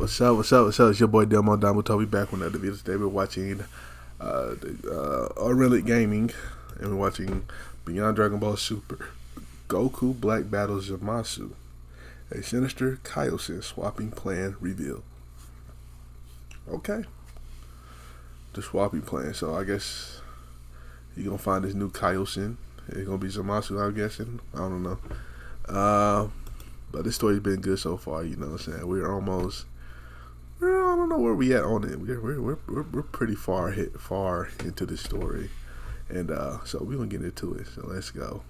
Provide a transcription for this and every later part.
What's up? What's up? What's up? It's your boy Domuto. We back with another video today. We're watching UnrealEntGaming, and we're watching Beyond Dragon Ball Super. Goku Black battles Zamasu. A sinister Kaioshin swapping plan revealed. Okay. The swapping plan. So I guess you're gonna find this new Kaioshin. It's gonna be Zamasu, I'm guessing. I don't know. But this story's been good so far, you know what I'm saying? I don't know where we at on it. We're pretty far into the story. And so we're gonna get into it. So let's go.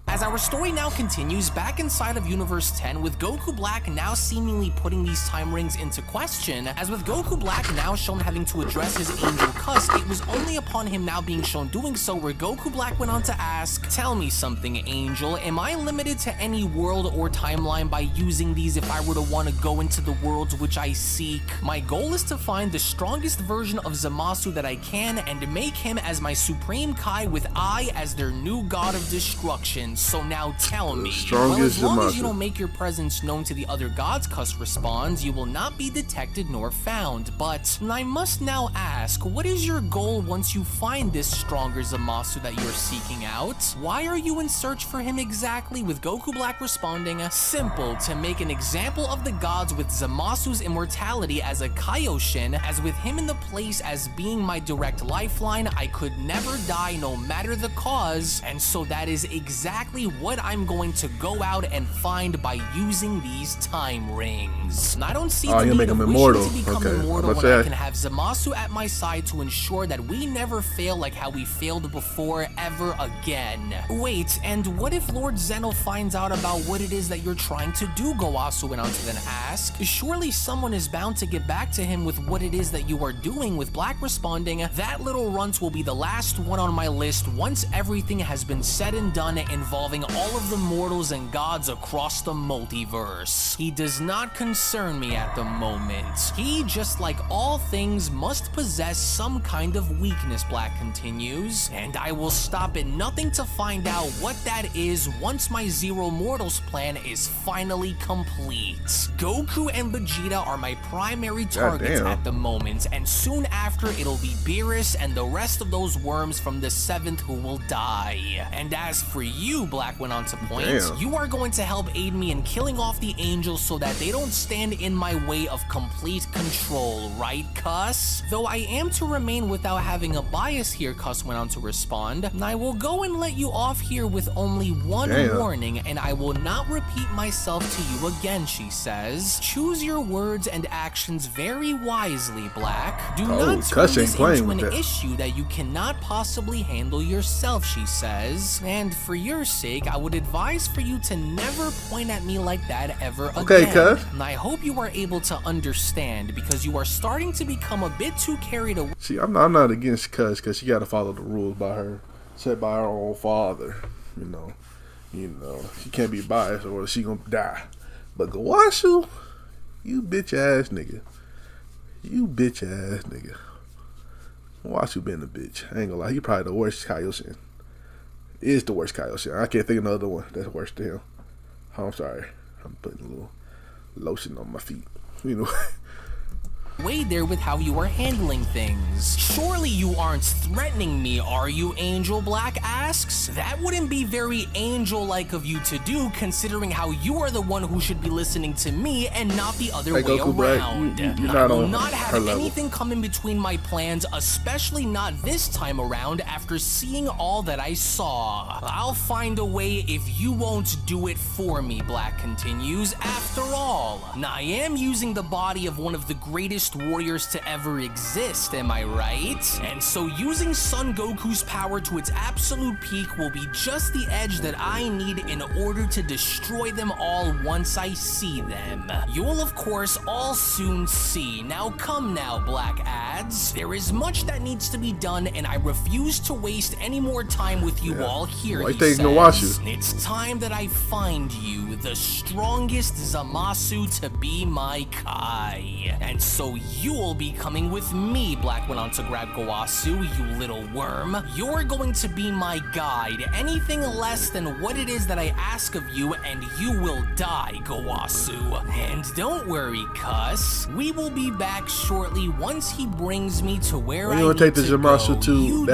As our story now continues back inside of Universe 10, with Goku Black now seemingly putting these time rings into question, as with Goku Black now shown having to address his angel cuss, it was only upon him now being shown doing so where Goku Black went on to ask, "Tell me something, Angel, am I limited to any world or timeline by using these if I were to want to go into the worlds which I seek? My goal is to find the strongest version of Zamasu that I can and make him as my Supreme Kai with I as their new god of destruction. So now tell me." Well, as long as you don't make your presence known to the other gods, Cuss responds, "you will not be detected nor found. But I must now ask, what is your goal once you find this stronger Zamasu that you're seeking out? Why are you in search for him exactly?" With Goku Black responding, "Simple, to make an example of the gods with Zamasu's immortality as a Kaioshin, as with him in the place as being my direct lifeline, I could never die no matter the cause, and so that is exactly what I'm going to go out and find by using these time rings. I don't see the need of wishing to become immortal when I can have Zamasu at my side to ensure that we never fail like how we failed before ever again." Wait, and what if Lord Zeno finds out about what it is that you're trying to do? Gowasu went on to then ask. "Surely someone is bound to get back to him with what it is that you are doing." With Black responding, "That little runt will be the last one on my list once everything has been said and done involving all of the mortals and gods across the multiverse. He does not concern me at the moment. He, just like all things, must possess some kind of weakness," Black continues, "and I will stop at nothing to find out what that is once my Zero Mortals plan is finally complete. Goku and Vegeta are my primary targets at the moment, and soon after it'll be Beerus and the rest of those worms from the 7th who will die. And as for you," Black went on to point, "you are going to help aid me in killing off the angels so that they don't stand in my way of complete control, right, Cuss?" "Though I am to remain without having a bias here," Cuss went on to respond, "I will go and let you off here with only one warning, and I will not repeat myself to you again," she says. "Choose your words and actions very wisely, Black. Do not turn this into an issue that you cannot possibly handle yourself," she says. "And for your sake, I would advise for you to never point at me like that ever again. Okay, Cuz. I hope you are able to understand, because you are starting to become a bit too carried away." See, I'm not against Cuz, because she got to follow the rules set by her own father. You know, she can't be biased or she gonna die. But Gowasu, you bitch ass nigga. Gowasu been a bitch. I ain't gonna lie, he probably the worst Kaioshin. Is the worst Kaioshin. I can't think of another one that's worse than him. Oh, I'm sorry. I'm putting a little lotion on my feet. You know. Way there with how you are handling things. "Surely you aren't threatening me, are you, Angel?" Black asks. "That wouldn't be very angel-like of you to do, considering how you are the one who should be listening to me and not the other way around. I will not have anything come in between my plans, especially not this time around after seeing all that I saw. I'll find a way if you won't do it for me," Black continues. "After all, I am using the body of one of the greatest warriors to ever exist, am I right? And so using Son Goku's power to its absolute peak will be just the edge that I need in order to destroy them all once I see them. You will of course all soon see. Now come now," Black adds. "There is much that needs to be done, and I refuse to waste any more time with you all here," he says. "It's time that I find you, the strongest Zamasu to be my Kai. And so you'll be coming with me, Black went on to grab Gowasu, you little worm. You're going to be my guide. Anything less than what it is that I ask of you, and you will die, Gowasu. And don't worry, cuss. We will be back shortly once he brings me to where I need take the to Zamasu go. to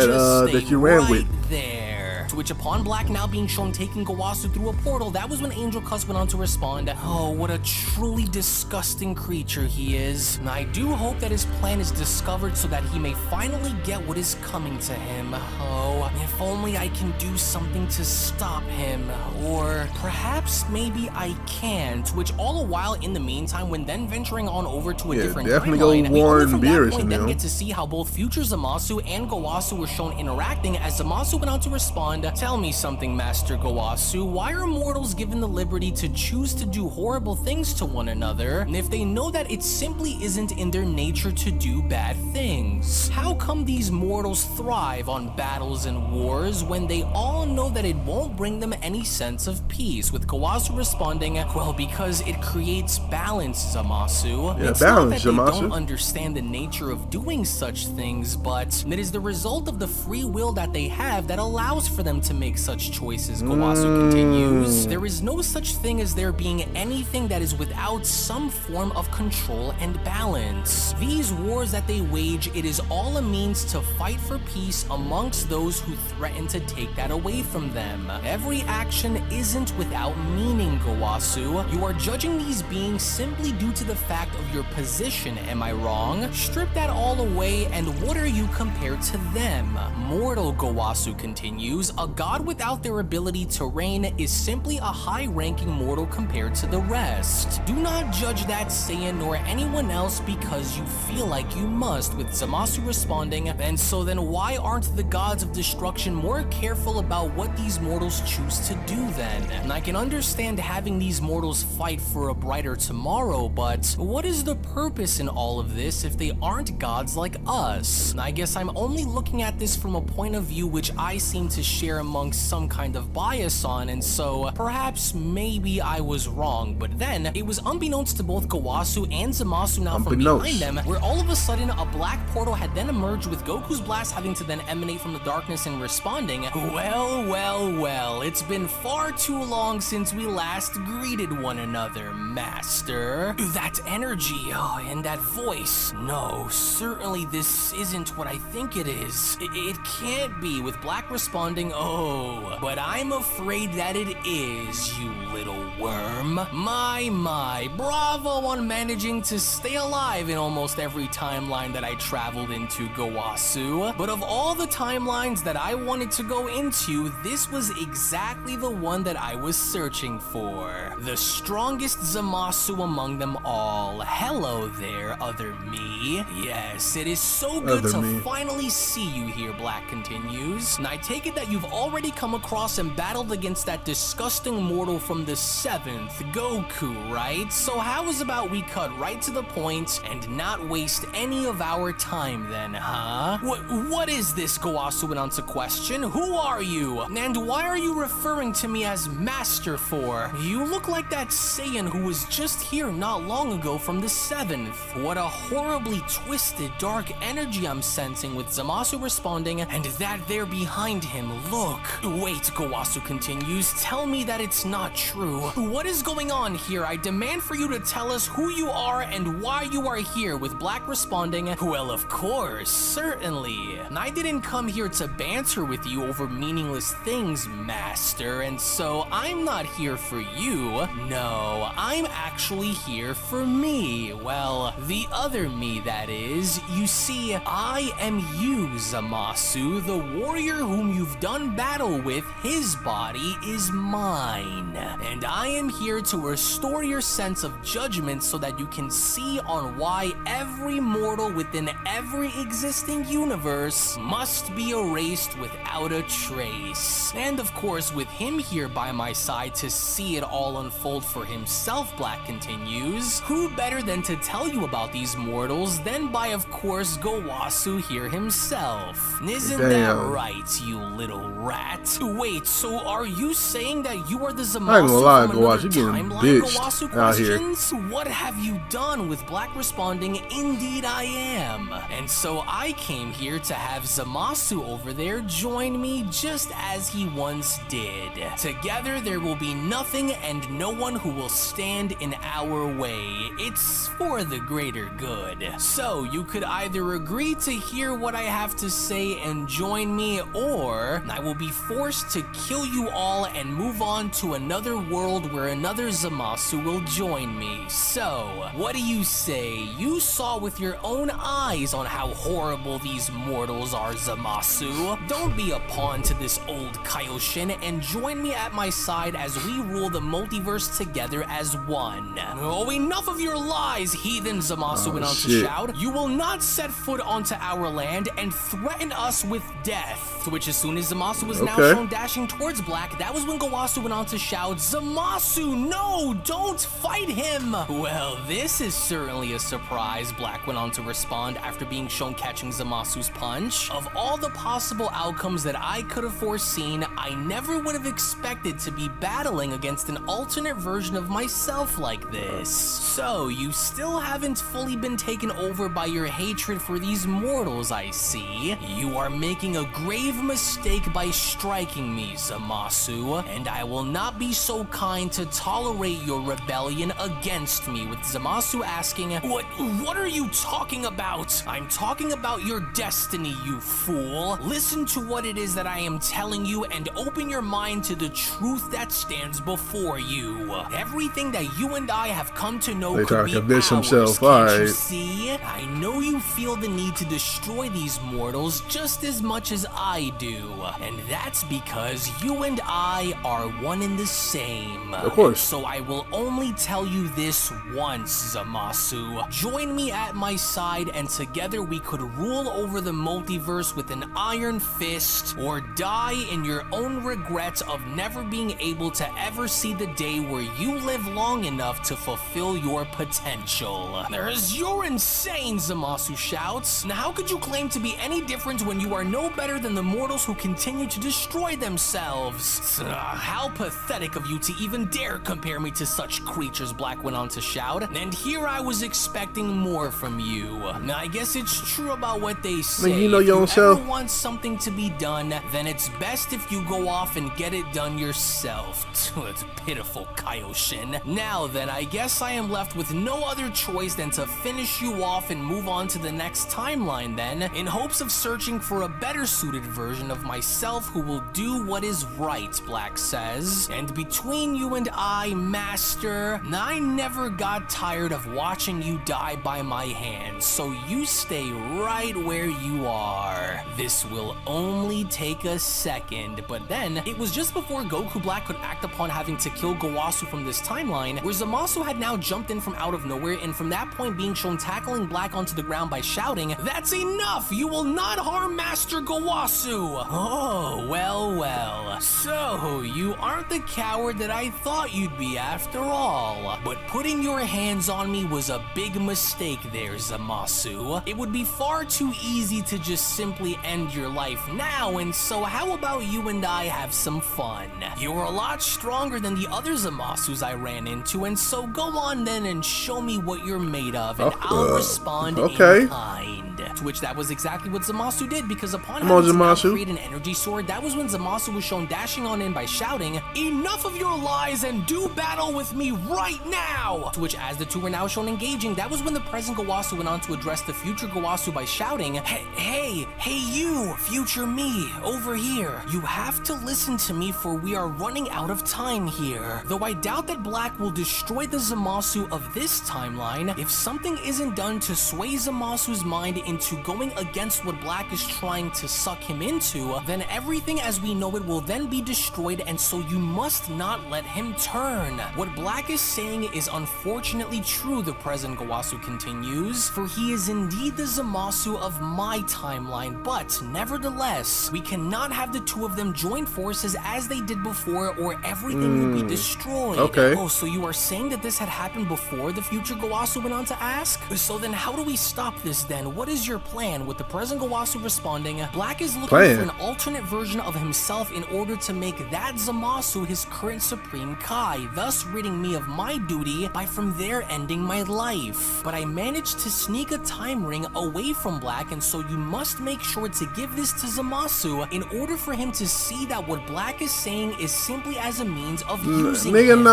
that you ran right with. There. To which, upon Black now being shown taking Gowasu through a portal, that was when Angel Cuss went on to respond, "Oh, what a truly disgusting creature he is. And I do hope that his plan is discovered so that he may finally get what is coming to him. Oh, if only I can do something to stop him. Or perhaps maybe I can." To which, all the while in the meantime, when then venturing on over to a different definitely timeline, go we only warn from that Beerus point and then them. get to see how both future Zamasu and Gowasu were shown interacting, as Zamasu went on to respond, "Tell me something, Master Gowasu. Why are mortals given the liberty to choose to do horrible things to one another, and if they know that it simply isn't in their nature to do bad things? How come these mortals thrive on battles and wars when they all know that it won't bring them any sense of peace?" With Gowasu responding, "Well, because it creates balance, Zamasu. Yeah, It's balance, not that they Zamasu. don't understand the nature of doing such things, but it is the result of the free will that they have that allows for them to make such choices," Gowasu continues. "There is no such thing as there being anything that is without some form of control and balance. These wars that they wage, it is all a means to fight for peace amongst those who threaten to take that away from them. Every action isn't without meaning, Gowasu. You are judging these beings simply due to the fact of your position, am I wrong? Strip that all away, and what are you compared to them? Mortal," Gowasu continues, "a god without their ability to reign is simply a high-ranking mortal compared to the rest. Do not judge that Saiyan nor anyone else because you feel like you must," with Zamasu responding, "And so then why aren't the gods of destruction more careful about what these mortals choose to do then? And I can understand having these mortals fight for a brighter tomorrow, but what is the purpose in all of this if they aren't gods like us? And I guess I'm only looking at this from a point of view which I seem to share amongst some kind of bias on, and so perhaps maybe I was wrong." But then it was unbeknownst to both Gowasu and Zamasu now from behind them, where all of a sudden a black portal had then emerged, with Goku's blast having to then emanate from the darkness and responding, "Well, well, well, it's been far too long since we last greeted one another, Master. That energy, and that voice. No, certainly this isn't what I think it is. It can't be," with Black responding, "Oh, but I'm afraid that it is, you little worm. My, bravo on managing to stay alive in almost every timeline that I traveled into, Gowasu. But of all the timelines that I wanted to go into, this was exactly the one that I was searching for. The strongest Zamasu among them all. Hello there, other me. Yes, it is so good to finally see you here," Black continues. "And I take it that you've already come across and battled against that disgusting mortal from the 7th, Goku, right? So how is about we cut right to the point and not waste any of our time then, huh? What is this?" Gowasu went on to question. "Who are you? And why are you referring to me as Master for? You look like that Saiyan who was just here not long ago from the 7th. What a horribly twisted, dark energy I'm sensing," with Zamasu responding, "and that there behind him, look." "Wait," Gowasu continues, "tell me that it's not true. What is going on here? I demand for you to tell us who you are and why you are here," with Black responding, "Well, of course, certainly. And I didn't come here to banter with you over meaningless things, Master, and so I'm not here for you. No, I'm actually here for me. Well, the other me, that is. You see, I am you, Zamasu, the warrior whom you've done battle with. His body is mine, and I am here to restore your sense of judgment so that you can see on why every mortal within every existing universe must be erased without a trace. And of course, as with him here by my side to see it all unfold for himself, Black continues, who better than to tell you about these mortals than by, of course, Gowasu here himself. Isn't that right, you little rat? Wait, so are you saying that you are the Zamasu I ain't gonna lie, from another Gowasu, you getting timeline, bitched Gowasu out here. questions? What have you done? With Black responding, indeed I am. And so I came here to have Zamasu over there join me just as he once did. Together there will be nothing and no one who will stand in our way. It's for the greater good. So you could either agree to hear what I have to say and join me, or I will be forced to kill you all and move on to another world where another Zamasu will join me. So, what do you say? You saw with your own eyes on how horrible these mortals are, Zamasu. Don't be a pawn to this old Kaioshin and join me at my side as we rule the multiverse together as one. Oh, enough of your lies, heathen, Zamasu went on to shout. You will not set foot onto our land and threaten us with death. To which, as soon as Zamasu was now shown dashing towards Black, that was when Gowasu went on to shout, Zamasu, no, don't fight him. Well, this is certainly a surprise, Black went on to respond after being shown catching Zamasu's punch. Of all the possible outcomes that I could have foreseen, I never would have expected to be battling against an alternate version of myself like this. So, you still haven't fully been taken over by your hatred for these mortals, I see. You are making a grave mistake by striking me, Zamasu, and I will not be so kind to tolerate your rebellion against me, with Zamasu asking, What are you talking about? I'm talking about your destiny, you fool. Listen to what it is that I am telling you and open your mind to the truth that stands before you. Everything that you and I have come to know could be ours, can't you see? I know you feel the need to destroy these mortals just as much as I do, and that's because you and I are one and the same. Of course. So I will only tell you this once, Zamasu. Join me at my side and together we could rule over the multiverse with an iron fist, or die in your own regret of never being able to ever see the day where you live long enough to fulfill your potential. You're insane, Zamasu shouts. Now how could you claim to be any different when you are no better than the mortals who continue to destroy themselves? How pathetic of you to even dare compare me to such creatures, Black went on to shout. And here I was expecting more from you. Now I guess it's true about what they say. You know your own self. If you ever want something to be done, then it's best if you go off and get it done yourself. It's pitiful, Kaioshin. Now then, I guess I am left with no other choice than to finish you off and move on to the next timeline then, in hopes of searching for a better suited version of myself who will do what is right, Black says. And between you and I, Master, I never got tired of watching you die by my hand, so you stay right where you are. This will only take a second, but then, it was just before Goku Black could act upon having to kill Gowasu from this timeline, where Zamasu had now jumped in from out of nowhere, and from that point being shown tackling Black onto the ground by shouting, That's enough! You will not harm Master Gowasu! Oh, well. So, you aren't the coward that I thought you'd be after all. But putting your hands on me was a big mistake there, Zamasu. It would be far too easy to just simply end your life now, and so how about you and I have some fun? You're a lot stronger than the other Zamasus I ran into, and so go on then and show me what you're made of, and I'll respond in kind. To which that was exactly what Zamasu did, because upon having to create an energy sword, that was when Zamasu was shown dashing on in by shouting, Enough of your lies and do battle with me right now! To which, as the two were now shown engaging, that was when the present Gowasu went on to address the future Gowasu by shouting, Hey you, future me, over here. You have to listen to me, for we are running out of time here. Though I doubt that Black will destroy the Zamasu of this timeline, if something isn't done to sway Zamasu's mind in into going against what Black is trying to suck him into, then everything as we know it will then be destroyed, and so you must not let him turn. What Black is saying is unfortunately true, the present Gowasu continues, for he is indeed the Zamasu of my timeline, but nevertheless, we cannot have the two of them join forces as they did before, or everything will be destroyed. Okay. Oh, so you are saying that this had happened before, the future Gowasu went on to ask? So then how do we stop this then? What is your plan? With the present Gowasu responding, Black is looking for an alternate version of himself in order to make that Zamasu his current Supreme Kai, thus ridding me of my duty by from there ending my life. But I managed to sneak a time ring away from Black, and so you must make sure to give this to Zamasu in order for him to see that what Black is saying is simply as a means of using him.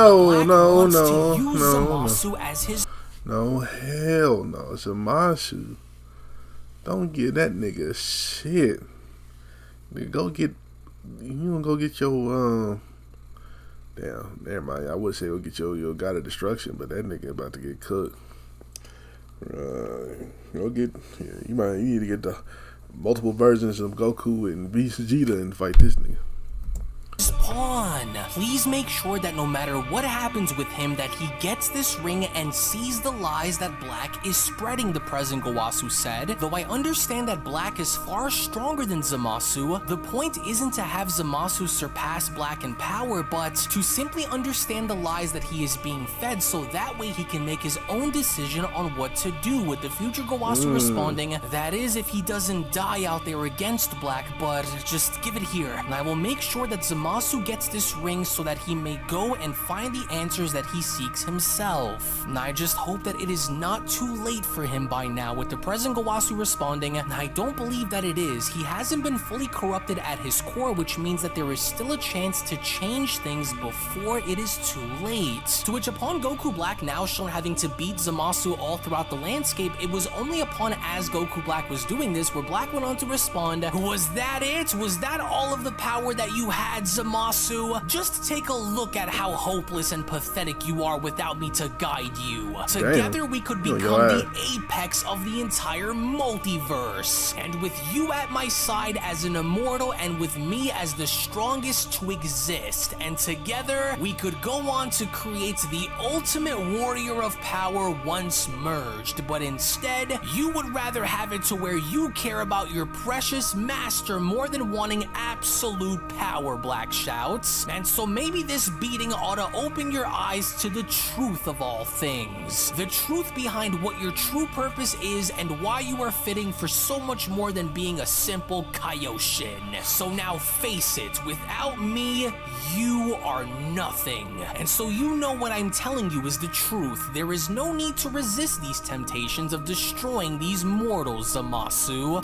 Zamasu as his... No, hell no. Zamasu. Don't give that nigga shit. Nigga, go get... You don't go get your... Damn, never mind. I would say go get your God of Destruction, but that nigga about to get cooked. Go get... You need to get the multiple versions of Goku and Vegeta and fight this nigga. Pawn. Please make sure that no matter what happens with him, that he gets this ring and sees the lies that Black is spreading, the present Gowasu said. Though I understand that Black is far stronger than Zamasu, the point isn't to have Zamasu surpass Black in power, but to simply understand the lies that he is being fed, so that way he can make his own decision on what to do, with the future Gowasu responding, that is if he doesn't die out there against Black, but just give it here, and I will make sure that Zamasu gets this ring so that he may go and find the answers that he seeks himself. And I just hope that it is not too late for him by now, with the present Gowasu responding, and I don't believe that it is. He hasn't been fully corrupted at his core, which means that there is still a chance to change things before it is too late. To which upon Goku Black now shown having to beat Zamasu all throughout the landscape, it was only upon as Goku Black was doing this where Black went on to respond, "Was that it? Was that all of the power that you had, Zamasu? Just take a look at how hopeless and pathetic you are without me to guide you. Together we could become the apex of the entire multiverse. And with you at my side as an immortal and with me as the strongest to exist. And together we could go on to create the ultimate warrior of power once merged. But instead, you would rather have it to where you care about your precious master more than wanting absolute power," Black shouts. And so maybe this beating ought to open your eyes to the truth of all things. The truth behind what your true purpose is and why you are fitting for so much more than being a simple Kaioshin. So now face it, without me, you are nothing. And so you know what I'm telling you is the truth. There is no need to resist these temptations of destroying these mortals, Zamasu.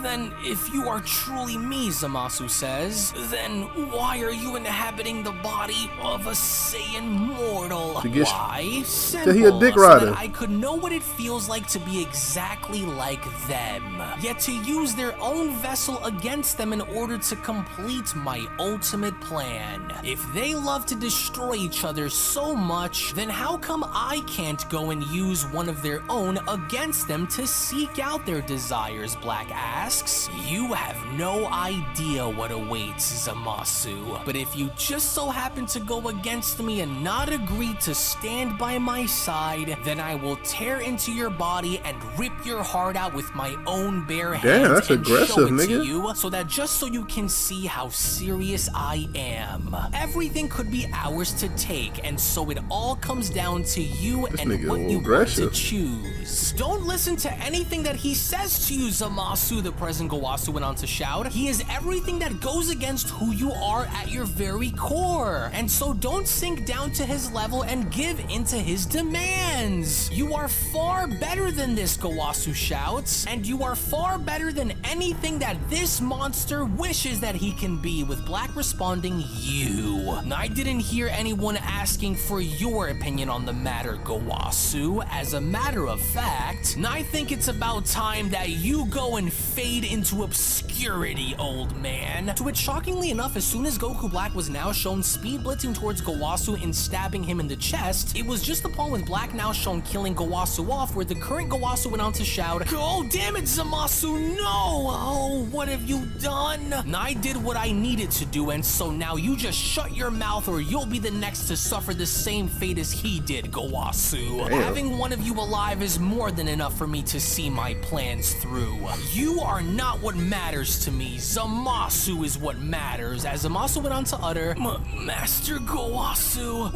Then if you are truly me, Zamasu says, then why are you inhabiting the body of a Saiyan mortal? Why? Simple, he a dick rider. So that I could know what it feels like to be exactly like them, yet to use their own vessel against them in order to complete my ultimate plan. If they love to destroy each other so much, then how come I can't go and use one of their own against them to seek out their desires, Black asks. You have no idea what awaits, Zamasu. But if you just so happen to go against me and not agree to stand by my side, then I will tear into your body and rip your heart out with my own bare hands. Damn, that's and aggressive, show it nigga. to you, so that just so you can see how serious I am. Everything could be ours to take, and so it all comes down to you and what you want to choose. Don't listen to anything that he says to you, Zamasu, the present Gowasu went on to shout. He is everything that goes against who you are at your very core. And so don't sink down to his level and give into his demands. You are far better than this, Gowasu shouts, and you are far better than anything that this monster wishes that he can be, with Black responding, you. I didn't hear anyone asking for your opinion on the matter, Gowasu. As a matter of fact, I think it's about time that you go and fade into obscurity, old man. To which shockingly Surprisingly enough, as soon as Goku Black was now shown speed blitzing towards Gowasu and stabbing him in the chest, it was just upon with Black now shown killing Gowasu off where the current Gowasu went on to shout, "Oh damn it, Zamasu, no! Oh, what have you done?" And I did what I needed to do, and so now you just shut your mouth or you'll be the next to suffer the same fate as he did, Gowasu. Damn. Having one of you alive is more than enough for me to see my plans through. You are not what matters to me. Zamasu is what matters. As Zamasu went on to utter, Master Gowasu,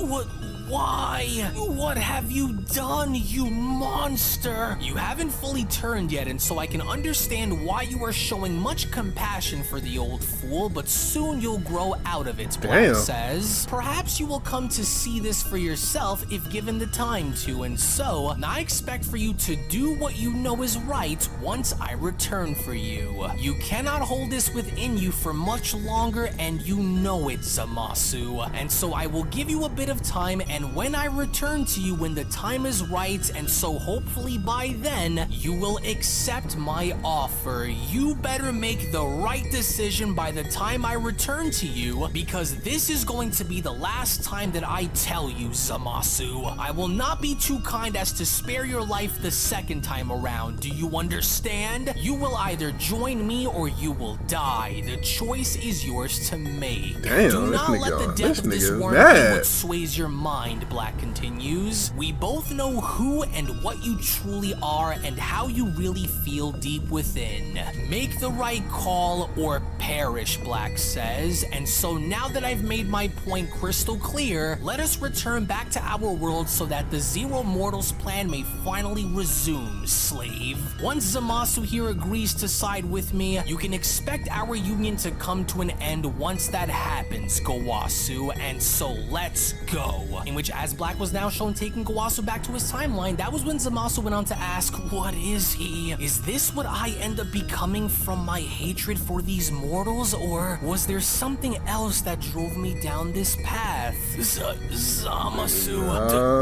why? What have you done, you monster? You haven't fully turned yet, and so I can understand why you are showing much compassion for the old fool, but soon you'll grow out of it, Black says. Perhaps you will come to see this for yourself if given the time to, and so I expect for you to do what you know is right once I return for you. You cannot hold this within you for much longer, and you know it, Zamasu. And so I will give you a bit of time, and when I return to you when the time is right, and so hopefully by then, you will accept my offer. You better make the right decision by the time I return to you, because this is going to be the last time that I tell you, Zamasu. I will not be too kind as to spare your life the second time around. Do you understand? You will either join me or you will die. The choice is yours to make. Damn, do not let the death of this worm be what sways your mind, Black continues. We both know who and what you truly are and how you really feel deep within. Make the right call or perish, Black says. And so now that I've made my point crystal clear, let us return back to our world so that the Zero Mortals plan may finally resume, slave. Once Zamasu here agrees to side with me, you can expect our union to come to an end once that happens, Gowasu, and so let's go. In which, as Black was now shown taking Gowasu back to his timeline, that was when Zamasu went on to ask, what is he? Is this what I end up becoming from my hatred for these mortals, or was there something else that drove me down this path? Zamasu,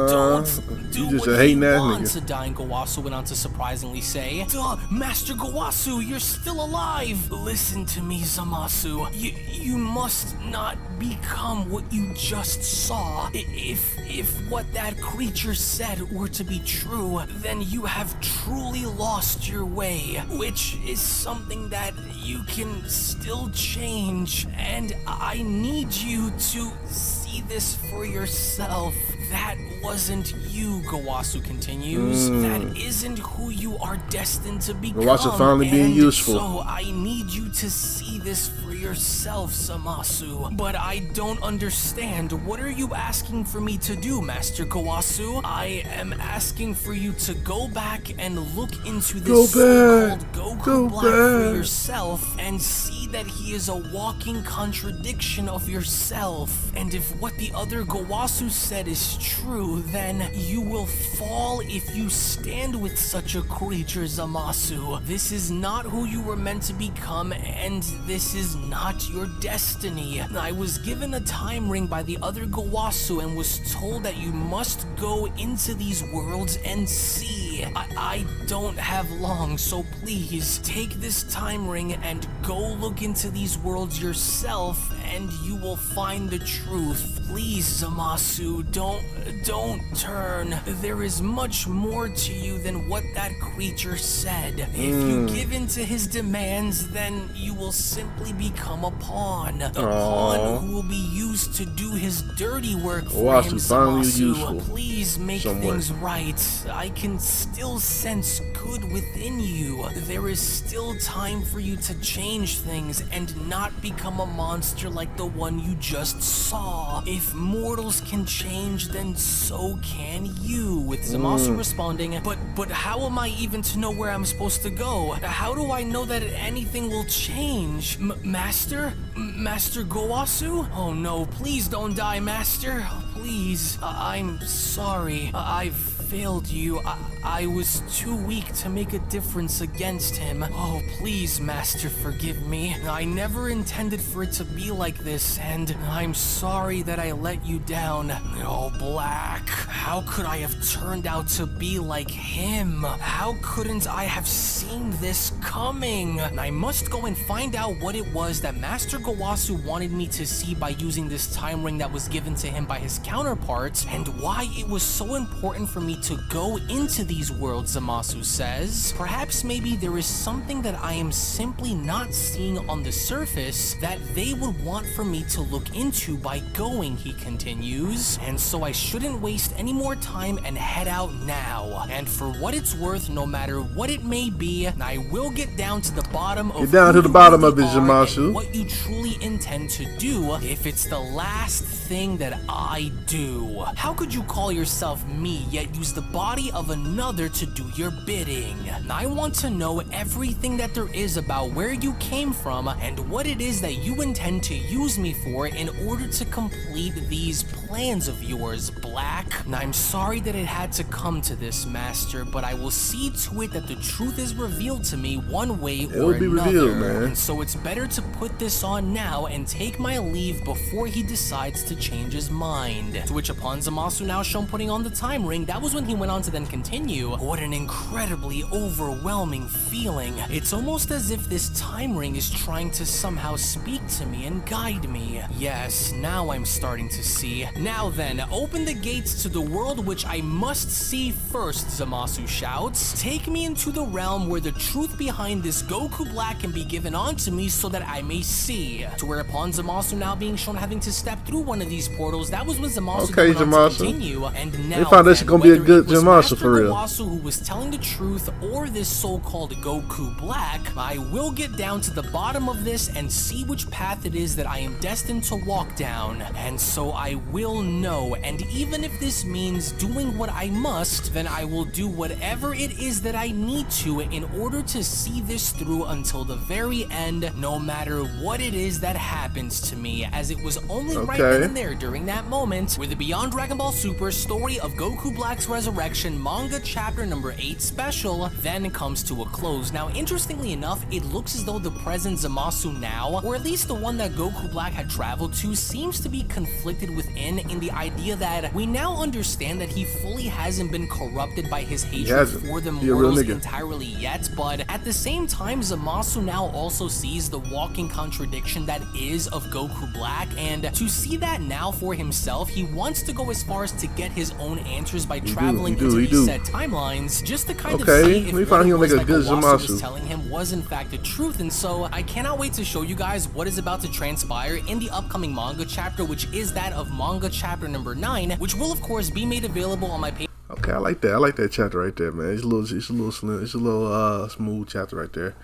don't do what you want, dying Gowasu went on to surprisingly say. Master Gowasu, you're still alive. Listen to me, Zamasu. You must not become what you just saw. If what that creature said were to be true, then you have truly lost your way, which is something that you can still change, and I need you to see this for yourself. That wasn't you, Gowasu continues. That isn't who you are destined to become. Gowasu finally being useful. So I need you to see this for yourself, Zamasu. But I don't understand. What are you asking for me to do, Master Gowasu? I am asking for you to go back and look into this so-called Goku Black for yourself and see that he is a walking contradiction of yourself. And if what the other Gowasu said is true, then you will fall if you stand with such a creature, Zamasu. This is not who you were meant to become, and this is not your destiny. I was given a time ring by the other Gowasu and was told that you must go into these worlds and see. I don't have long, so please take this time ring and go look into these worlds yourself, and you will find the truth. Please, Zamasu, don't turn. There is much more to you than what that creature said. If you give in to his demands, then you will simply become a pawn. A pawn who will be used to do his dirty work for him, Zamasu. Please make things right. I can still sense good within you. There is still time for you to change things and not become a monster like the one you just saw. If mortals can change, then so can you, with Zamasu responding, but how am I even to know where I'm supposed to go? How do I know that anything will change? Master Gowasu? Oh no, please don't die, Master. Please, I'm sorry. I've failed you. I was too weak to make a difference against him. Oh, please, Master, forgive me. I never intended for it to be like like this, and I'm sorry that I let you down. Oh, Black, how could I have turned out to be like him? How couldn't I have seen this coming? I must go and find out what it was that Master Gowasu wanted me to see by using this time ring that was given to him by his counterparts, and why it was so important for me to go into these worlds, Zamasu says. Perhaps maybe there is something that I am simply not seeing on the surface that they would want for me to look into by going, he continues, and so I shouldn't waste any more time and head out now. And for what it's worth, no matter what it may be, I will get down to the bottom of Zamasu. What you truly intend to do if it's the last thing that I do. How could you call yourself me yet use the body of another to do your bidding? I want to know everything that there is about where you came from and what it is that you intend to use me for in order to complete these plans of yours, Black. I'm sorry that it had to come to this, Master, but I will see to it that the truth is revealed to me one way or another. And so it's better to put this on now and take my leave before he decides to change his mind. To which, upon Zamasu now shown putting on the time ring, that was when he went on to then continue. What an incredibly overwhelming feeling. It's almost as if this time ring is trying to somehow speak to me and guide me. Yes, now I'm starting to see. Now then, open the gates to the world which I must see first, Zamasu shouts. Take me into the realm where the truth behind this Goku Black can be given onto me so that I may see. To whereupon Zamasu now being shown having to step through one of these portals, that was when Zamasu went on to continue. And now they found this gonna be a good Zamasu for real. Zamasu who was telling the truth or this so-called Goku Black, I will get down to the bottom of this and see which path it is that I am destined to walk down. And so I will know, and even if this means doing what I must, then I will do whatever it is that I need to in order to see this through until the very end, no matter what it is that happens to me, as it was only right then and there during that moment where the Beyond Dragon Ball Super Story of Goku Black's Resurrection manga chapter number 8 special then comes to a close. Now, interestingly enough, it looks as though the present Zamasu now, or at least the one that Goku Black had traveled to, seems to be conflicted within in the idea that we now understand that he fully hasn't been corrupted by his hatred for the mortals entirely yet, but at the same time, Zamasu now also sees the walking contradiction that is of Goku Black, and to see that now for himself, he wants to go as far as to get his own answers by traveling into these said timelines, just to kind of see if what it was that Gowasu was telling him was in fact the truth. And so I cannot wait to show you guys what is about to transpire in the upcoming manga chapter, which is that of manga chapter number 9, which will of course be made available on my page. Okay, I like that. I like that chapter right there, man. It's a little slim. It's a little smooth chapter right there.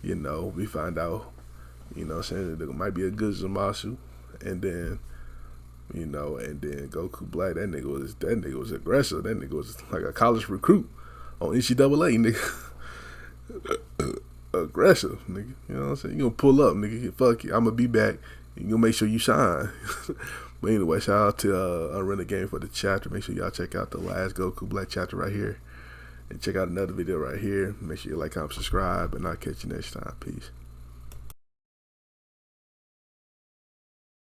You know, we find out, you know, saying that there might be a good Zamasu, and then, you know, and then Goku Black, that nigga was aggressive. That nigga was like a college recruit on NCAA, nigga. Aggressive, nigga. You know what I'm saying? You gonna pull up, nigga. Fuck you. I'm gonna be back. You gonna make sure you shine. But anyway, shout out to UnrealEntGaming for the chapter. Make sure y'all check out the last Goku Black chapter right here. And check out another video right here. Make sure you like, comment, subscribe, and I'll catch you next time. Peace.